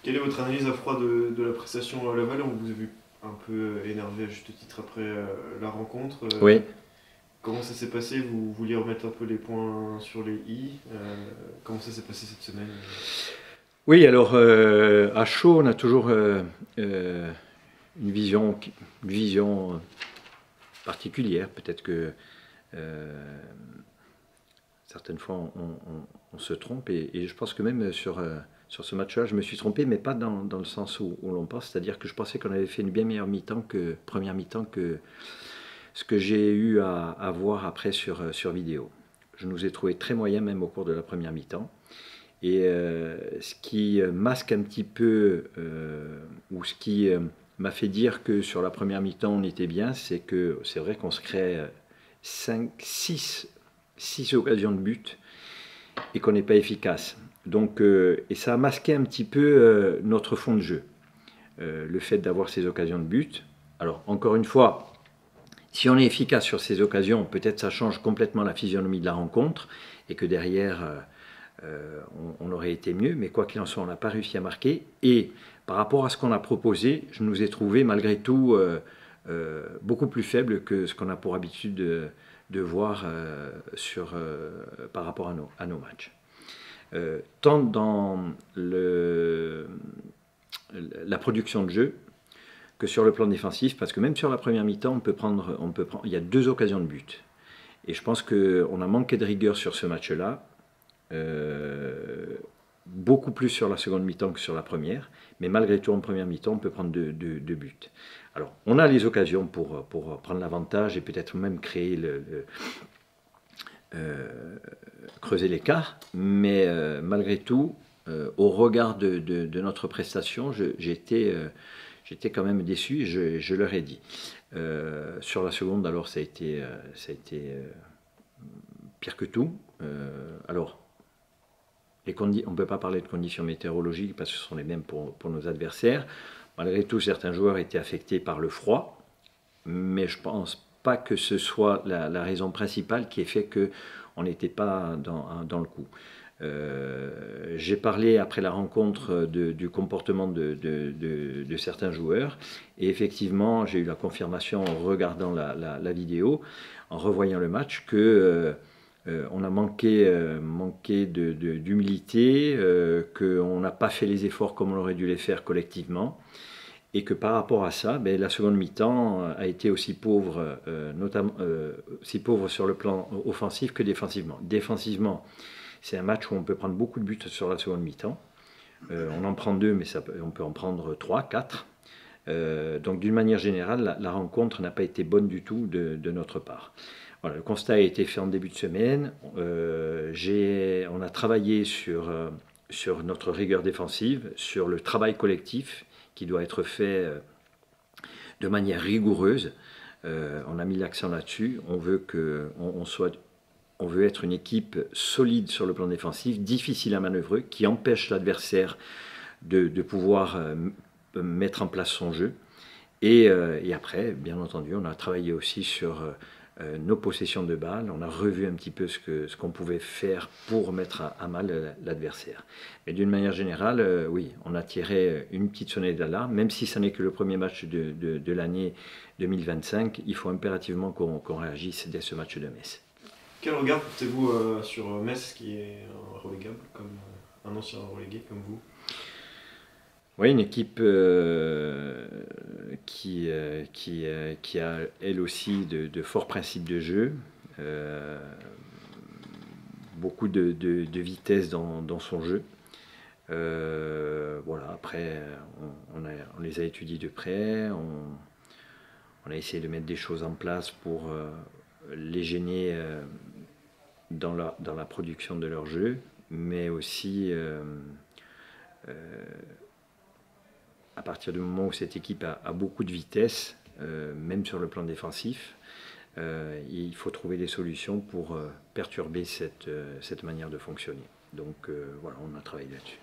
Quelle est votre analyse à froid de la prestation à Laval? On vous a vu un peu énervé à juste titre après la rencontre. Oui, Comment ça s'est passé? Vous vouliez remettre un peu les points sur les i. Comment ça s'est passé cette semaine? oui, alors à chaud, on a toujours euh, une vision, une vision particulière. Peut-être que euh, certaines fois on se trompe et je pense que même sur ce match-là, je me suis trompé, mais pas dans le sens où l'on pense. C'est-à-dire que je pensais qu'on avait fait une bien meilleure mi-temps que première mi-temps que ce que j'ai eu à voir après sur vidéo. Je nous ai trouvé très moyens même au cours de la première mi-temps. Et ce qui masque un petit peu, ou ce qui m'a fait dire que sur la première mi-temps on était bien, c'est que c'est vrai qu'on se crée 5, 6 occasions de but et qu'on n'est pas efficace. Donc, et ça a masqué un petit peu notre fond de jeu, le fait d'avoir ces occasions de but. Alors, encore une fois, si on est efficace sur ces occasions, peut-être ça change complètement la physionomie de la rencontre et que derrière, on aurait été mieux, mais quoi qu'il en soit, on n'a pas réussi à marquer. Et par rapport à ce qu'on a proposé, je nous ai trouvé malgré tout beaucoup plus faible que ce qu'on a pour habitude de voir par rapport à nos matchs. Tant dans la production de jeu que sur le plan défensif, parce que même sur la première mi-temps, il y a 2 occasions de but. Et je pense qu'on a manqué de rigueur sur ce match-là. Beaucoup plus sur la seconde mi-temps que sur la première, mais malgré tout en première mi-temps on peut prendre 2 buts. Alors on a les occasions pour prendre l'avantage et peut-être même créer creuser l'écart, mais malgré tout, au regard de notre prestation, j'étais quand même déçu, je leur ai dit. Sur la seconde, alors ça a été pire que tout. Alors, on ne peut pas parler de conditions météorologiques parce que ce sont les mêmes pour nos adversaires. Malgré tout, certains joueurs étaient affectés par le froid, mais je ne pense pas que ce soit la raison principale qui ait fait qu'on n'était pas dans le coup. J'ai parlé après la rencontre du comportement de certains joueurs et effectivement j'ai eu la confirmation en regardant la vidéo, en revoyant le match que on a manqué d'humilité, qu'on n'a pas fait les efforts comme on aurait dû les faire collectivement et que par rapport à ça, ben, la seconde mi-temps a été aussi pauvre, notamment aussi pauvre sur le plan offensif que défensivement. Défensivement, c'est un match où on peut prendre beaucoup de buts sur la seconde mi-temps. On en prend 2, mais on peut en prendre 3, 4. Donc d'une manière générale, la rencontre n'a pas été bonne du tout de notre part. Voilà, le constat a été fait en début de semaine. On a travaillé sur notre rigueur défensive, sur le travail collectif qui doit être fait de manière rigoureuse. On a mis l'accent là-dessus. On veut être une équipe solide sur le plan défensif, difficile à manœuvrer, qui empêche l'adversaire de pouvoir mettre en place son jeu. Et après, bien entendu, on a travaillé aussi sur nos possessions de balles. On a revu un petit peu ce qu'on pouvait faire pour mettre à mal l'adversaire. Mais d'une manière générale, oui, on a tiré une petite sonnette d'alarme. Même si ce n'est que le premier match de l'année 2025, il faut impérativement qu'on réagisse dès ce match de Metz. Quel regard portez-vous sur Metz, qui est un relégable, comme un ancien relégué comme vous? Oui, une équipe qui a elle aussi de forts principes de jeu, euh, beaucoup de vitesse dans son jeu. Voilà, après, on les a étudiés de près, on a essayé de mettre des choses en place pour les gêner dans la production de leur jeu, mais aussi à partir du moment où cette équipe a beaucoup de vitesse, même sur le plan défensif, il faut trouver des solutions pour perturber cette manière de fonctionner. Donc voilà, on a travaillé là-dessus.